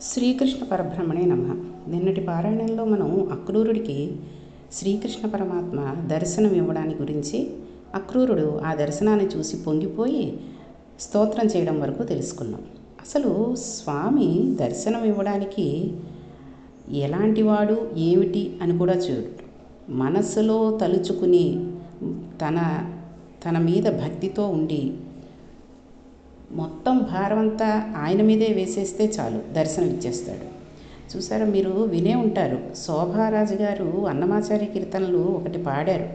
శ్రీకృష్ణ పరబ్రహ్మణే నమః. నిన్నటి పారాయణంలో మనం అక్రూరుడికి శ్రీకృష్ణ పరమాత్మ దర్శనం ఇవ్వడానికి గురించి, అక్రూరుడు ఆ దర్శనాన్ని చూసి పొంగిపోయి స్తోత్రం చేయడం వరకు తెలుసుకున్నాం. అసలు స్వామి దర్శనం ఇవ్వడానికి ఎలాంటివాడు ఏమిటి అని కూడా చూడు. మనస్సులో తలుచుకుని తన తన మీద భక్తితో ఉండి మొత్తం భారమంతా ఆయన మీదే వేసేస్తే చాలు, దర్శనం ఇచ్చేస్తాడు. చూసారా, మీరు వినే ఉంటారు, శోభారాజు గారు అన్నమాచార్య కీర్తనలు ఒకటి పాడారు.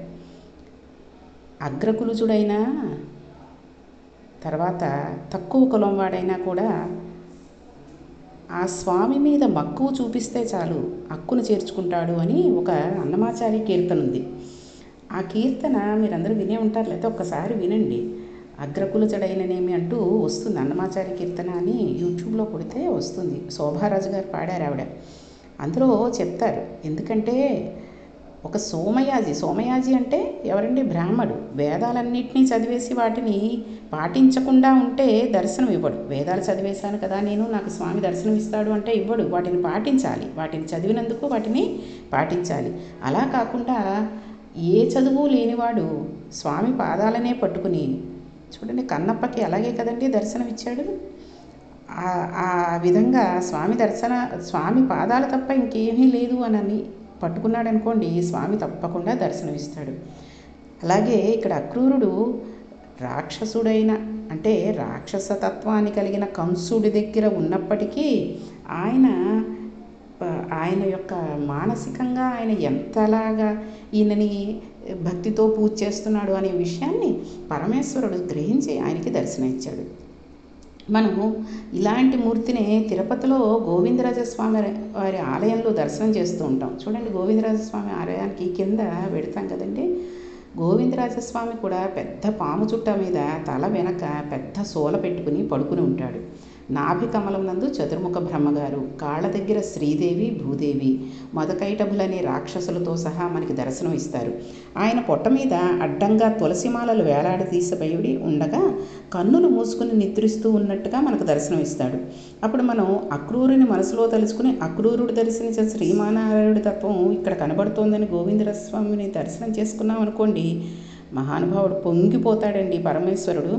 అగ్రకులుజుడైనా తర్వాత తక్కువ కులం వాడైనా కూడా ఆ స్వామి మీద మక్కువ చూపిస్తే చాలు హక్కును చేర్చుకుంటాడు అని ఒక అన్నమాచార్య కీర్తన ఉంది. ఆ కీర్తన మీరందరూ వినే ఉంటారు, లేకపోతే ఒక్కసారి వినండి. అగ్రకులజడైననేమి అంటూ వస్తుంది, అన్నమాచార్య కీర్తన అని యూట్యూబ్లో కొడితే వస్తుంది. శోభారాజు గారు పాడారు ఆవిడ. అందులో చెప్తారు, ఎందుకంటే ఒక సోమయాజి అంటే ఎవరండి? బ్రాహ్మడు. వేదాలన్నింటినీ చదివేసి వాటిని పాటించకుండా ఉంటే దర్శనం ఇవ్వడు. వేదాలు చదివేశాను కదా నేను, నాకు స్వామి దర్శనం ఇస్తాడు అంటే ఇవ్వడు. వాటిని పాటించాలి, వాటిని చదివినందుకు వాటిని పాటించాలి. అలా కాకుండా ఏ చదువు లేనివాడు స్వామి పాదాలనే పట్టుకుని, చూడండి కన్నప్పకి అలాగే కదండి దర్శనం ఇచ్చాడు. ఆ విధంగా స్వామి పాదాలు తప్ప ఇంకేమీ లేదు అని పట్టుకున్నాడు అనుకోండి, స్వామి తప్పకుండా దర్శనం ఇస్తాడు. అలాగే ఇక్కడ అక్రూరుడు రాక్షసుడైన, అంటే రాక్షసతత్వాన్ని కలిగిన కంసుడి దగ్గర ఉన్నప్పటికీ ఆయన యొక్క మానసికంగా ఆయన ఎంతలాగా ఈయనని భక్తితో పూజ చేస్తున్నాడు అనే విషయాన్ని పరమేశ్వరుడు గ్రహించి ఆయనకి దర్శనం ఇచ్చాడు. మనము ఇలాంటి మూర్తిని తిరుపతిలో గోవిందరాజస్వామి వారి ఆలయంలో దర్శనం చేస్తూ ఉంటాం. చూడండి, గోవిందరాజస్వామి ఆలయానికి కింద పెడతాం కదండి. గోవిందరాజస్వామి కూడా పెద్ద పాము చుట్ట మీద తల వెనక పెద్ద సోల పెట్టుకుని పడుకుని ఉంటాడు. నాభి కమలం నందు చతుర్ముఖ బ్రహ్మగారు, కాళ్ళ దగ్గర శ్రీదేవి, భూదేవి, మదకైటభులనే రాక్షసులతో సహా మనకి దర్శనం ఇస్తారు. ఆయన పొట్ట మీద అడ్డంగా తులసిమాలలు వేలాడదీసబడి ఉండగా కన్నులు మూసుకుని నిద్రిస్తూ ఉన్నట్టుగా మనకు దర్శనం ఇస్తాడు. అప్పుడు మనం అక్రూరుని మనసులో తలుచుకుని అక్రూరుడు దర్శించిన శ్రీమన్నారాయణుడి తత్వం ఇక్కడ కనబడుతోందని గోవిందరాజస్వామిని దర్శనం చేసుకున్నాం అనుకోండి, మహానుభావుడు పొంగిపోతాడండి పరమేశ్వరుడు.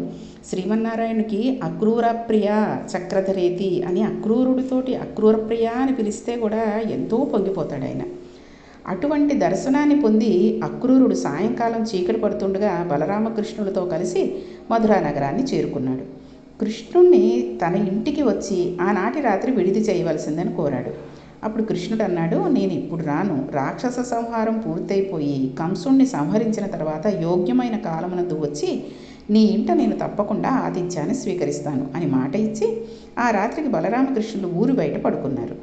శ్రీమన్నారాయణునికి అక్రూరప్రియ చక్రధరేతి అని అక్రూరుడితోటి అక్రూరప్రియ అని పిలిస్తే కూడా ఎంతో పొంగిపోతాడు ఆయన. అటువంటి దర్శనాన్ని పొంది అక్రూరుడు సాయంకాలం చీకటి పడుతుండగా బలరామకృష్ణులతో కలిసి మధురా నగరాన్ని చేరుకున్నాడు. కృష్ణుణ్ణి తన ఇంటికి వచ్చి ఆనాటి రాత్రి విడిది చేయవలసిందని కోరాడు. అప్పుడు కృష్ణుడు అన్నాడు, నేను ఇప్పుడు రాను. రాక్షస సంహారం పూర్తయిపోయి కంసుణ్ణి సంహరించిన తర్వాత యోగ్యమైన కాలమునందు వచ్చి నీ ఇంట నేను తప్పకుండా ఆతిథ్యాన్ని స్వీకరిస్తాను అని మాట ఇచ్చి ఆ రాత్రికి బలరామకృష్ణులు ఊరు బయట పడుకున్నారు.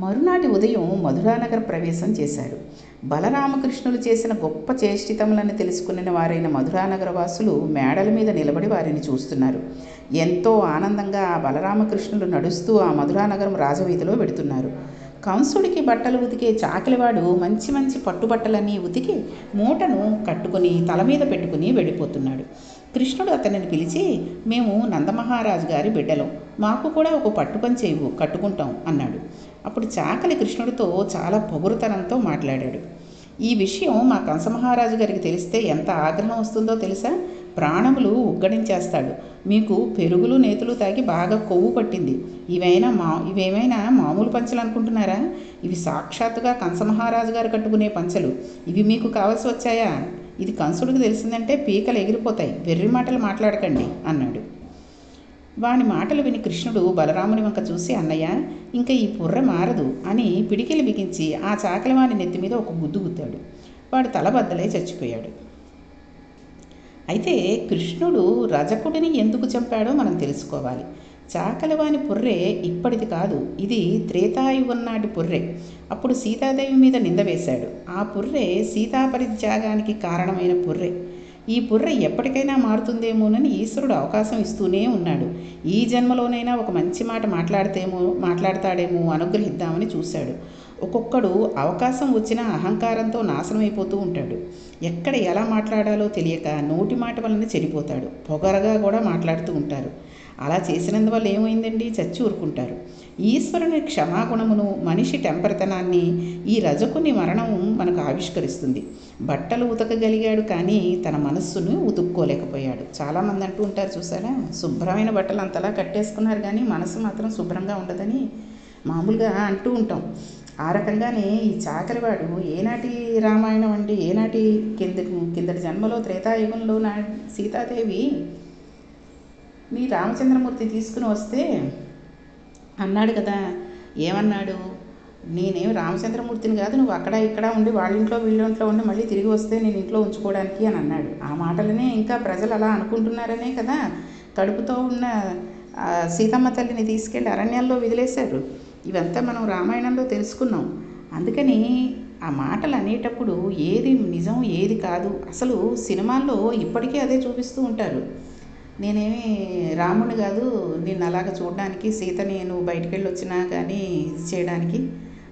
మరునాటి ఉదయం మధురానగర ప్రవేశం చేశారు. బలరామకృష్ణులు చేసిన గొప్ప చేష్టితములను తెలుసుకున్న వారైన మధురానగర వాసులు మేడల మీద నిలబడి వారిని చూస్తున్నారు. ఎంతో ఆనందంగా ఆ బలరామకృష్ణులు నడుస్తూ ఆ మధురానగరం రాజవీధిలో వెడుతున్నారు. కంసుడికి బట్టలు ఉతికే చాకిలివాడు మంచి మంచి పట్టుబట్టలన్నీ ఉతికి మూటను కట్టుకుని తల మీద పెట్టుకుని వెళ్ళిపోతున్నాడు. కృష్ణుడు అతనిని పిలిచి, మేము నందమహారాజు గారి బిడ్డలం, మాకు కూడా ఒక పట్టుపని చేయవు, కట్టుకుంటాం అన్నాడు. అప్పుడు చాకలి కృష్ణుడితో చాలా పొగురుతనంతో మాట్లాడాడు. ఈ విషయం మా కంసమహారాజు గారికి తెలిస్తే ఎంత ఆగ్రహం వస్తుందో తెలుసా? ప్రాణములు ఉగ్గడించేస్తాడు. మీకు పెరుగులు నేతులు తాగి బాగా కొవ్వు పట్టింది. ఇవేమైనా మామూలు పంచలు అనుకుంటున్నారా? ఇవి సాక్షాత్తుగా కంసమహారాజు గారు కట్టుకునే పంచలు. ఇవి మీకు కావలసి వచ్చాయా? ఇది కంసుడికి తెలిసిందంటే పీకలు ఎగిరిపోతాయి. వెర్రి మాటలు మాట్లాడకండి అన్నాడు. వాని మాటలు విని కృష్ణుడు బలరాముని వంక చూసి, అన్నయ్య, ఇంకా ఈ పుర్ర మారదు అని పిడికిలి బిగించి ఆ చాకలివాని నెత్తి మీద ఒక గుద్దు గుద్దాడు. వాడు తలబద్దలై చచ్చిపోయాడు. అయితే కృష్ణుడు రజకుడిని ఎందుకు చంపాడో మనం తెలుసుకోవాలి. చాకలివాని పుర్రె ఇప్పటిది కాదు, ఇది త్రేతాయుగం నాటి పుర్రె. అప్పుడు సీతాదేవి మీద నింద వేశాడు. ఆ పుర్రె సీతాపరిత్యాగానికి కారణమైన పుర్రె. ఈ పుర్రె ఎప్పటికైనా మారుతుందేమోనని ఈశ్వరుడు అవకాశం ఇస్తూనే ఉన్నాడు. ఈ జన్మలోనైనా ఒక మంచి మాట మాట్లాడతాడేమో అనుగ్రహిద్దామని చూశాడు. ఒక్కొక్కడు అవకాశం వచ్చినా అహంకారంతో నాశనమైపోతూ ఉంటాడు. ఎక్కడ ఎలా మాట్లాడాలో తెలియక నోటి మాట వలన చెడిపోతాడు. పొగరగా కూడా మాట్లాడుతూ ఉంటారు. అలా చేసినందువల్ల ఏమైందండి? చచ్చి ఊరుకుంటారు. ఈశ్వరుని క్షమాగుణమును, మనిషి టెంపరతనాన్ని ఈ రజకుని మరణం మనకు ఆవిష్కరిస్తుంది. బట్టలు ఉతకగలిగాడు కానీ తన మనస్సును ఉతుక్కోలేకపోయాడు. చాలామంది అంటూ ఉంటారు చూసారా, శుభ్రమైన బట్టలు అంతలా కట్టేసుకున్నారు కానీ మనసు మాత్రం శుభ్రంగా ఉండదని మామూలుగా అంటూ ఉంటాం. ఆ రకంగానే ఈ చాకలివాడు ఏనాటి రామాయణం అండి, ఏనాటి కిందటి జన్మలో త్రేతాయుగంలో సీతాదేవి మీ రామచంద్రమూర్తి తీసుకుని వస్తే అన్నాడు కదా, ఏమన్నాడు? నేనేం రామచంద్రమూర్తిని కాదు, నువ్వు అక్కడ ఇక్కడ ఉండి వాళ్ళింట్లో వీళ్ళింట్లో ఉండి మళ్ళీ తిరిగి వస్తే నేను ఇంట్లో ఉంచుకోవడానికి అని అన్నాడు. ఆ మాటలనే ఇంకా ప్రజలు అలా అనుకుంటున్నారనే కదా కడుపుతో ఉన్న సీతమ్మ తల్లిని తీసుకెళ్ళి అరణ్యాల్లో వదిలేశారు. ఇవంతా మనం రామాయణంలో తెలుసుకున్నాం. అందుకని ఆ మాటలు అనేటప్పుడు ఏది నిజం ఏది కాదు, అసలు సినిమాల్లో ఇప్పటికీ అదే చూపిస్తూ ఉంటారు. నేనేమి రాముని కాదు నిన్ను అలాగ చూడడానికి, సీతని నువ్వు బయటికి వెళ్ళి వచ్చినా కానీ ఇది చేయడానికి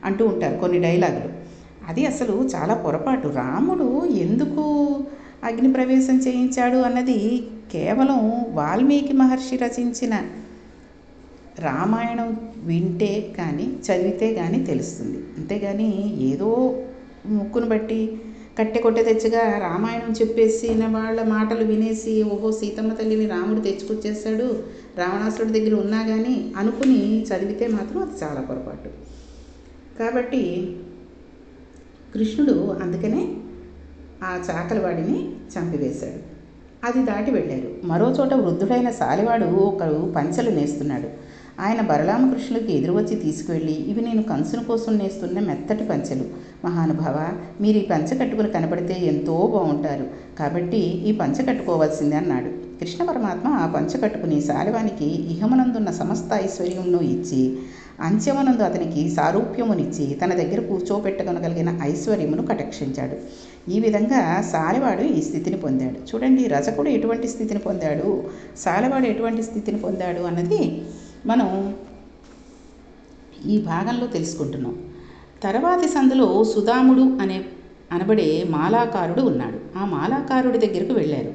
అంటూ ఉంటారు కొన్ని డైలాగులు. అది అసలు చాలా పొరపాటు. రాముడు ఎందుకు అగ్ని ప్రవేశం చేయించాడు అన్నది కేవలం వాల్మీకి మహర్షి రచించిన రామాయణం వింటే కానీ చదివితే కానీ తెలుస్తుంది. అంతేగాని ఏదో ముక్కును బట్టి కట్టె కొట్టె తెచ్చగా రామాయణం చెప్పేసిన వాళ్ళ మాటలు వినేసి ఓహో సీతమ్మ తల్లిని రాముడు తెచ్చుకొచ్చేసాడు రావణాసురుడి దగ్గర ఉన్నా కానీ అనుకుని చదివితే మాత్రం అది చాలా పొరపాటు. కాబట్టి కృష్ణుడు అందుకనే ఆ చాకలివాడిని చంపివేశాడు. అది దాటి వెళ్ళారు. మరో చోట వృద్ధుడైన సాలివాడు ఒకడు పంచెలు నేస్తున్నాడు. ఆయన బలరామకృష్ణులకి ఎదురువచ్చి తీసుకువెళ్ళి, ఇవి నేను కంసుని కోసం నేస్తున్న మెత్తటి పంచెలు. మహానుభావ, మీరు ఈ పంచె కట్టుకుని కనపడితే ఎంతో బాగుంటారు, కాబట్టి ఈ పంచె కట్టుకోవాల్సిందే అన్నాడు. కృష్ణ పరమాత్మ ఆ పంచె కట్టుకుని సాలివానికి ఇహమనందున్న సమస్త ఐశ్వర్యమును ఇచ్చి, అంత్యమనందు అతనికి సారూప్యమునిచ్చి తన దగ్గర కూర్చోపెట్టగలగలిగిన ఐశ్వర్యమును కటాక్షించాడు. ఈ విధంగా సాలివాడు ఈ స్థితిని పొందాడు. చూడండి, రజకుడు ఎటువంటి స్థితిని పొందాడు, సాలివాడు ఎటువంటి స్థితిని పొందాడు అన్నది మనం ఈ భాగంలో తెలుసుకుంటున్నాం. తర్వాతి సందులో సుదాముడు అనబడే మాలాకారుడు ఉన్నాడు. ఆ మాలాకారుడి దగ్గరకు వెళ్ళారు.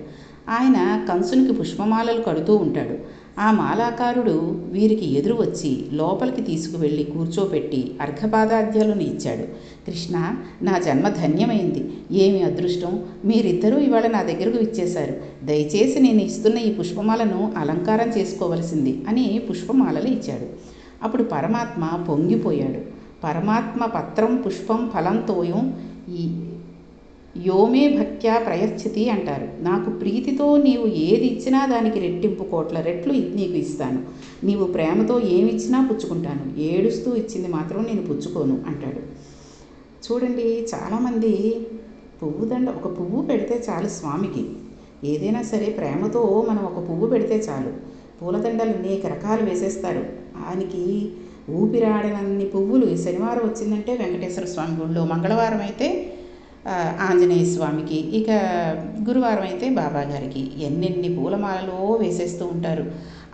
ఆయన కంసునికి పుష్పమాలలు కడుతూ ఉంటాడు. ఆ మాలాకారుడు వీరికి ఎదురు వచ్చి లోపలికి తీసుకువెళ్ళి కూర్చోపెట్టి అర్ఘపాదాద్యాలను ఇచ్చాడు. కృష్ణ, నా జన్మ ధన్యమైంది, ఏమి అదృష్టం, మీరిద్దరూ ఇవాళ నా దగ్గరకు ఇచ్చేశారు. దయచేసి నేను ఇస్తున్న ఈ పుష్పమాలను అలంకారం చేసుకోవలసింది అని పుష్పమాలలు ఇచ్చాడు. అప్పుడు పరమాత్మ పొంగిపోయాడు. పరమాత్మ పత్రం పుష్పం ఫలం తోయం యోమే భక్త్యా ప్రయచ్చతి అంటారు. నాకు ప్రీతితో నీవు ఏది ఇచ్చినా దానికి రెట్టింపు కోట్ల రెట్లు నీకు ఇస్తాను. నీవు ప్రేమతో ఏమిచ్చినా పుచ్చుకుంటాను, ఏడుస్తూ ఇచ్చింది మాత్రం నేను పుచ్చుకోను అంటాడు. చూడండి, చాలామంది ఒక పువ్వు పెడితే చాలు స్వామికి. ఏదైనా సరే ప్రేమతో మనం ఒక పువ్వు పెడితే చాలు. పూలదండలు అనేక రకాలు వేసేస్తారు. ఆయనకి ఊపిరాడనన్ని పువ్వులు. శనివారం వచ్చిందంటే వెంకటేశ్వర స్వామి గుళ్ళో, మంగళవారం అయితే ఆంజనేయ స్వామికి, ఇక గురువారం అయితే బాబాగారికి ఎన్నెన్ని పూలమాలలో వేసేస్తూ ఉంటారు.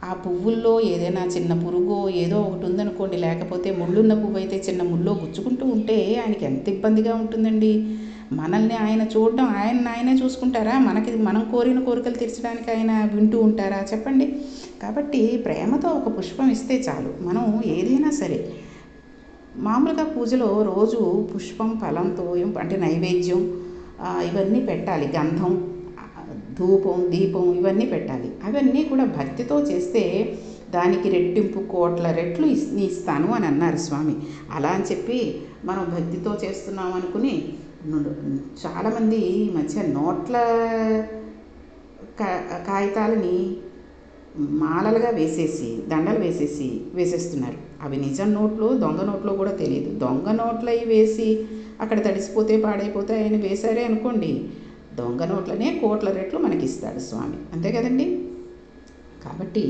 ఆ పువ్వుల్లో ఏదైనా చిన్న పురుగో ఏదో ఒకటి ఉందనుకోండి, లేకపోతే ముళ్ళున్న పువ్వు అయితే చిన్న ముళ్ళో గుచ్చుకుంటూ ఉంటే ఆయనకి ఎంత ఇబ్బందిగా ఉంటుందండి. మనల్ని ఆయన చూడడం, ఆయనే చూసుకుంటారా? మనం కోరిన కోరికలు తీర్చడానికి ఆయన వింటూ ఉంటారా చెప్పండి? కాబట్టి ప్రేమతో ఒక పుష్పం ఇస్తే చాలు. మనం ఏదైనా సరే మామూలుగా పూజలో రోజు పుష్పం ఫలంతో అంటే నైవేద్యం ఇవన్నీ పెట్టాలి. గంధం, ధూపం, దీపం ఇవన్నీ పెట్టాలి. అవన్నీ కూడా భక్తితో చేస్తే దానికి రెట్టింపు కోట్ల రెట్లు ఇస్తాను అని అన్నారు స్వామి. అలా అని చెప్పి మనం భక్తితో చేస్తున్నాం అనుకుని చాలామంది ఈ మధ్య నోట్ల కాగితాలని మాలలుగా వేసేసి దండలు వేసేస్తున్నారు. అవి నిజం నోట్లు దొంగ నోట్లో కూడా తెలియదు. దొంగ నోట్లు అవి వేసి అక్కడ తడిసిపోతే పాడైపోతే ఆయన వేశారే అనుకోండి, దొంగ నోట్లనే కోట్ల రెట్లు మనకి ఇస్తాడు స్వామి. అంతే కదండి. కాబట్టి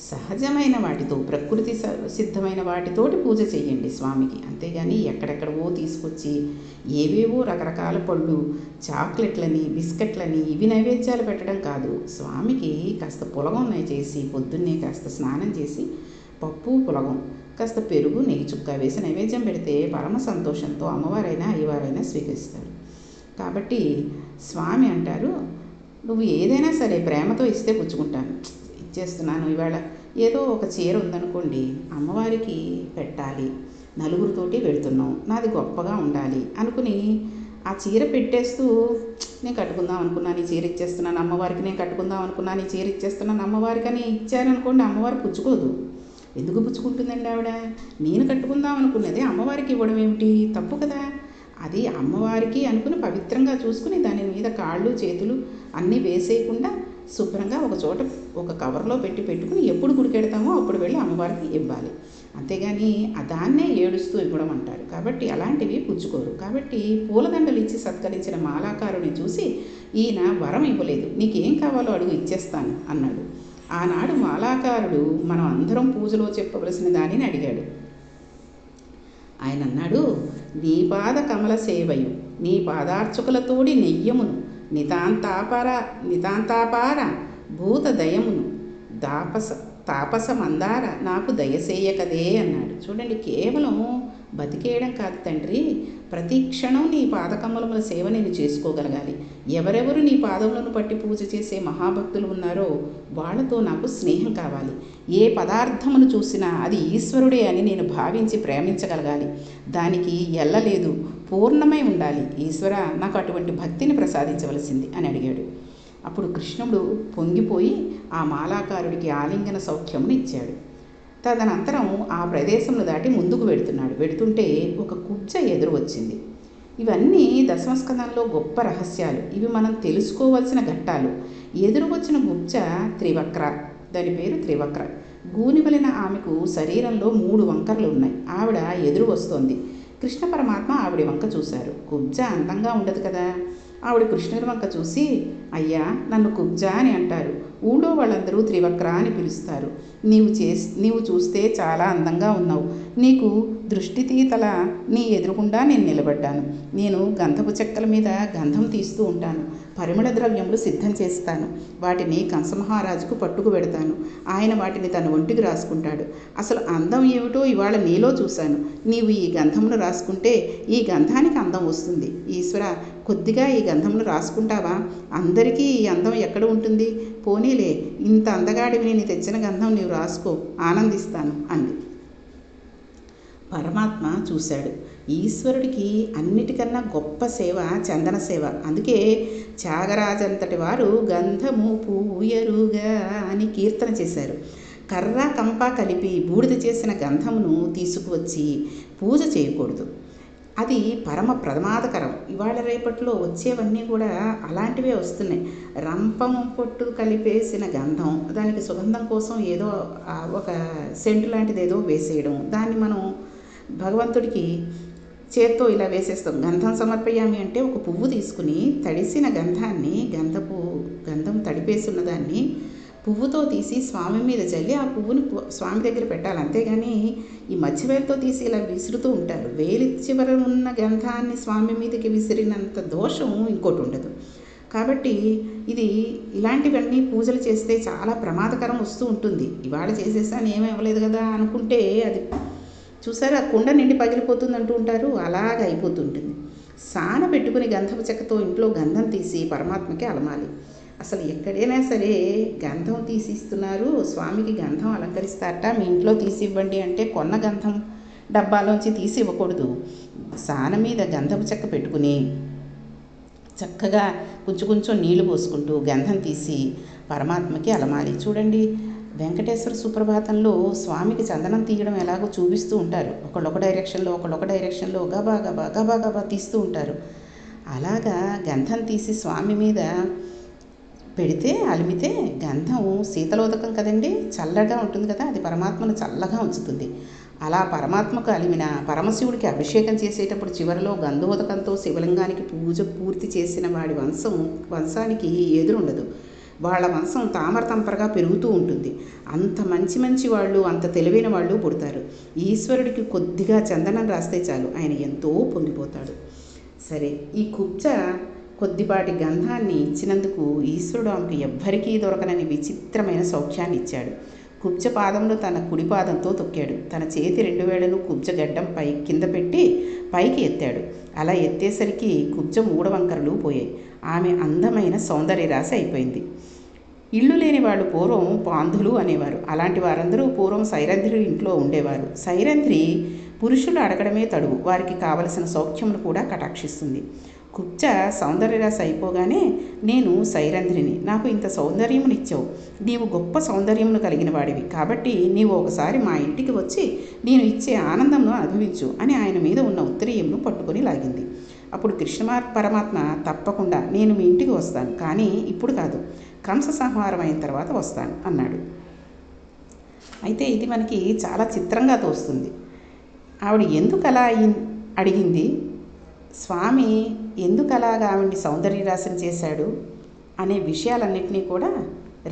సహజమైన వాటితో, ప్రకృతి సిద్ధమైన వాటితోటి పూజ చేయండి స్వామికి. అంతేగాని ఎక్కడెక్కడవో తీసుకొచ్చి ఏవేవో రకరకాల పళ్ళు, చాక్లెట్లని, బిస్కెట్లని ఇవి నైవేద్యాలు పెట్టడం కాదు. స్వామికి కాస్త పులగం చేసి పొద్దున్నే కాస్త స్నానం చేసి పప్పు పులగం కాస్త పెరుగు నెయ్యి చుక్క వేసి నైవేద్యం పెడితే పరమ సంతోషంతో అమ్మవారైనా అయ్యవారైనా స్వీకరిస్తారు. కాబట్టి స్వామి అంటారు, నువ్వు ఏదైనా సరే ప్రేమతో ఇస్తే పుచ్చుకుంటాను. ఇచ్చేస్తున్నాను. ఇవాళ ఏదో ఒక చీర ఉందనుకోండి, అమ్మవారికి పెట్టాలి, నలుగురితోటి వెళుతున్నాం, నాది గొప్పగా ఉండాలి అనుకుని ఆ చీర పెట్టేస్తూ నేను కట్టుకుందాం అనుకున్నాను, ఈ చీర ఇచ్చేస్తున్నాను అమ్మవారికి, నేను కట్టుకుందాం అనుకున్నాను, ఈ చీర ఇచ్చేస్తున్నాను అమ్మవారికి అని ఇచ్చారనుకోండి, అమ్మవారు పుచ్చుకోదు. ఎందుకు పుచ్చుకుంటుందండి ఆవిడ? నేను కట్టుకుందాం అనుకున్నది అమ్మవారికి ఇవ్వడం ఏమిటి? తప్పు కదా. అది అమ్మవారికి అనుకుని పవిత్రంగా చూసుకుని దాని మీద కాళ్ళు చేతులు అన్నీ వేసేయకుండా శుభ్రంగా ఒక చోట ఒక కవర్లో పెట్టుకుని ఎప్పుడు గుడికెడతామో అప్పుడు వెళ్ళి అమ్మవారికి ఇవ్వాలి. అంతేగాని దాన్నే ఏడుస్తూ ఇవ్వడం అంటారు. కాబట్టి అలాంటివి పుచ్చుకోరు. కాబట్టి పూలదండలు ఇచ్చి సత్కరించిన మాలాకారుని చూసి ఈయన వరం ఇవ్వలేదు, నీకేం కావాలో అడుగు ఇచ్చేస్తాను అన్నాడు. ఆనాడు మాలాకారుడు మనం అందరం పూజలో చెప్పవలసిన దానిని అడిగాడు. ఆయన అన్నాడు, నీ పాద కమల సేవయు నీ పాదార్చకులతోడి నెయ్యమును నితాంతాపార భూత దయమును తాపస మందార నాకు దయసేయకదే అన్నాడు. చూడండి, కేవలం బతికేయడం కాదు తండ్రి, ప్రతి క్షణం నీ పాదకమలముల సేవ నేను చేసుకోగలగాలి. ఎవరెవరు నీ పాదములను పట్టి పూజ చేసే మహాభక్తులు ఉన్నారో వాళ్ళతో నాకు స్నేహం కావాలి. ఏ పదార్థమును చూసినా అది ఈశ్వరుడే అని నేను భావించి ప్రేమించగలగాలి. దానికి ఎల్లలేదు, పూర్ణమై ఉండాలి. ఈశ్వర, నాకు అటువంటి భక్తిని ప్రసాదించవలసింది అని అడిగాడు. అప్పుడు కృష్ణుడు పొంగిపోయి ఆ మాలాకారుడికి ఆలింగన సౌఖ్యమును ఇచ్చాడు. తదనంతరం ఆ ప్రదేశంను దాటి ముందుకు వెడుతుంటే ఒక కుబ్జ ఎదురు వచ్చింది. ఇవన్నీ దశమస్కందంలో గొప్ప రహస్యాలు. ఇవి మనం తెలుసుకోవాల్సిన ఘట్టాలు. ఎదురు వచ్చిన కుబ్జ త్రివక్ర, దాని పేరు త్రివక్ర. గూనివలిన ఆమెకు శరీరంలో 3 వంకరలు ఉన్నాయి. ఆవిడ ఎదురు వస్తోంది. కృష్ణ పరమాత్మ ఆవిడ వంక చూశారు. కుబ్జ అందంగా ఉండదు కదా. ఆవిడ కృష్ణుడి వంక చూసి, అయ్యా, నన్ను కుబ్జ అని అంటారు, ఊళ్ళో వాళ్ళందరూ త్రివక్ర అని పిలుస్తారు. నీవు చూస్తే చాలా అందంగా ఉన్నావు. నీకు దృష్టి తీతల నీ ఎదురుగుండా నేను నిలబడ్డాను. నేను గంధపు చెక్కల మీద గంధం తీస్తూ ఉంటాను, పరిమళ ద్రవ్యములు సిద్ధం చేస్తాను, వాటిని కంసమహారాజుకు పట్టుకు పెడతాను. ఆయన వాటిని తన ఒంటికి రాసుకుంటాడు. అసలు అందం ఏమిటో ఇవాళ నీలో చూశాను. నీవు ఈ గంధమును రాసుకుంటే ఈ గంధానికి అందం వస్తుంది. ఈశ్వర, కొద్దిగా ఈ గంధమును రాసుకుంటావా? అందరికీ ఈ అందం ఎక్కడ ఉంటుంది? పోనీలే, ఇంత అందగాడివి నీ తెచ్చిన గంధం నీవు రాసుకో, ఆనందిస్తాను అంది. పరమాత్మ చూశాడు. ఈశ్వరుడికి అన్నిటికన్నా గొప్ప సేవ చందన సేవ. అందుకే త్యాగరాజంతటి వారు గంధము పూయరుగా అని కీర్తన చేశారు. కర్ర కంప కలిపి బూడిద చేసిన గంధమును తీసుకువచ్చి పూజ చేయకూడదు. అది పరమ ప్రమాదకరం. ఇవాళ రేపట్లో వచ్చేవన్నీ కూడా అలాంటివే వస్తున్నాయి. రంపము పొట్టు కలిపేసిన గంధం, దానికి సుగంధం కోసం ఏదో ఒక సెంటు లాంటిది ఏదో వేసేయడం, దాన్ని మనం భగవంతుడికి చేత్తో ఇలా వేసేస్తాం. గంధం సమర్పయామి అంటే ఒక పువ్వు తీసుకుని తడిసిన గంధాన్ని, గంధం తడిపేసి ఉన్నదాన్ని పువ్వుతో తీసి స్వామి మీద చల్లి ఆ పువ్వుని స్వామి దగ్గర పెట్టాలి. అంతేగాని ఈ మధ్యవేలతో తీసి ఇలా విసురుతూ ఉంటారు. వేలి చివర ఉన్న గంధాన్ని స్వామి మీదకి విసిరినంత దోషం ఇంకోటి ఉండదు. కాబట్టి ఇలాంటివన్నీ పూజలు చేస్తే చాలా ప్రమాదకరం వస్తూ ఉంటుంది. ఇవాళ చేసేసాను ఏమీ అవ్వలేదు కదా అనుకుంటే అది చూసారా, కుండ నిండి పగిలిపోతుంది అంటూ ఉంటారు, అలాగ అయిపోతుంటుంది. సాన పెట్టుకుని గంధపు చెక్కతో ఇంట్లో గంధం తీసి పరమాత్మకి అలమాలి. అసలు ఎక్కడైనా సరే గంధం తీసిస్తున్నారు, స్వామికి గంధం అలంకరిస్తారట, మీ ఇంట్లో తీసి ఇవ్వండి అంటే కొన్న గంధం డబ్బాలోంచి తీసి ఇవ్వకూడదు. సాన మీద గంధపు చెక్క పెట్టుకుని చక్కగా కొంచెం నీళ్లు పోసుకుంటూ గంధం తీసి పరమాత్మకి అలమాలి. చూడండి, వెంకటేశ్వర సుప్రభాతంలో స్వామికి చందనం తీయడం ఎలాగో చూపిస్తూ ఉంటారు. ఒకళ్ళొక డైరెక్షన్లో గబా తీస్తూ ఉంటారు. అలాగా గంధం తీసి స్వామి మీద పెడితే అలిమితే గంధం శీతలోదకం కదండి, చల్లగా ఉంటుంది కదా, అది పరమాత్మను చల్లగా ఉంచుతుంది. అలా పరమాత్మకు అలిమిన పరమశివుడికి అభిషేకం చేసేటప్పుడు చివరిలో గంధోదకంతో శివలింగానికి పూజ పూర్తి చేసిన వాడి వంశానికి ఎదురుండదు. వాళ్ళ వంశం తామరతంపరగా పెరుగుతూ ఉంటుంది. అంత మంచి వాళ్ళు, అంత తెలివైన వాళ్ళు పుడతారు. ఈశ్వరుడికి కొద్దిగా చందనం రాస్తే చాలు, ఆయన ఎంతో పొంగిపోతాడు. సరే, ఈ కుబ్జ కొద్దిపాటి గంధాన్ని ఇచ్చినందుకు ఈశ్వరుడు ఆమెకు ఎవ్వరికీ దొరకనని విచిత్రమైన సౌఖ్యాన్ని ఇచ్చాడు. కుబ్జ పాదంలో తన కుడి పాదంతో తొక్కాడు. తన చేతి 2 వేళ్లను కుబ్జ గడ్డం కింద పెట్టి పైకి ఎత్తాడు. అలా ఎత్తేసరికి కుబ్జ 3 వంకరలు పోయాయి. ఆమె అందమైన సౌందర్య రాశి అయిపోయింది. ఇళ్ళు లేని వాళ్ళు పూర్వం పాంధులు అనేవారు. అలాంటి వారందరూ పూర్వం సైరంధ్రి ఇంట్లో ఉండేవారు. సైరంధ్రి పురుషులు అడగడమే తడువు, వారికి కావలసిన సౌఖ్యములు కూడా కటాక్షిస్తుంది. కుబ్జ సౌందర్యరాశ అయిపోగానే, నేను సైరంధ్రిని, నాకు ఇంత సౌందర్యమునిచ్చావు, నీవు గొప్ప సౌందర్యమును కలిగిన వాడివి, కాబట్టి నీవు ఒకసారి మా ఇంటికి వచ్చి నేను ఇచ్చే ఆనందంను అనుభవించు అని ఆయన మీద ఉన్న ఉత్తరీయంను పట్టుకొని లాగింది. అప్పుడు కృష్ణ పరమాత్మ, తప్పకుండా నేను మీ ఇంటికి వస్తాను, కానీ ఇప్పుడు కాదు, కంస సంహారం అయిన తర్వాత వస్తాను అన్నాడు. అయితే ఇది మనకి చాలా చిత్రంగా తోస్తుంది. ఆవిడ ఎందుకు అలా అడిగింది, స్వామి ఎందుకు అలాగా ఆవిడ్ని సౌందర్యరాశం చేశాడు అనే విషయాలన్నింటినీ కూడా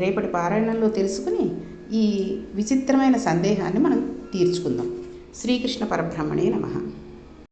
రేపటి పారాయణంలో తెలుసుకుని ఈ విచిత్రమైన సందేహాన్ని మనం తీర్చుకుందాం. శ్రీకృష్ణ పరబ్రహ్మణే నమః.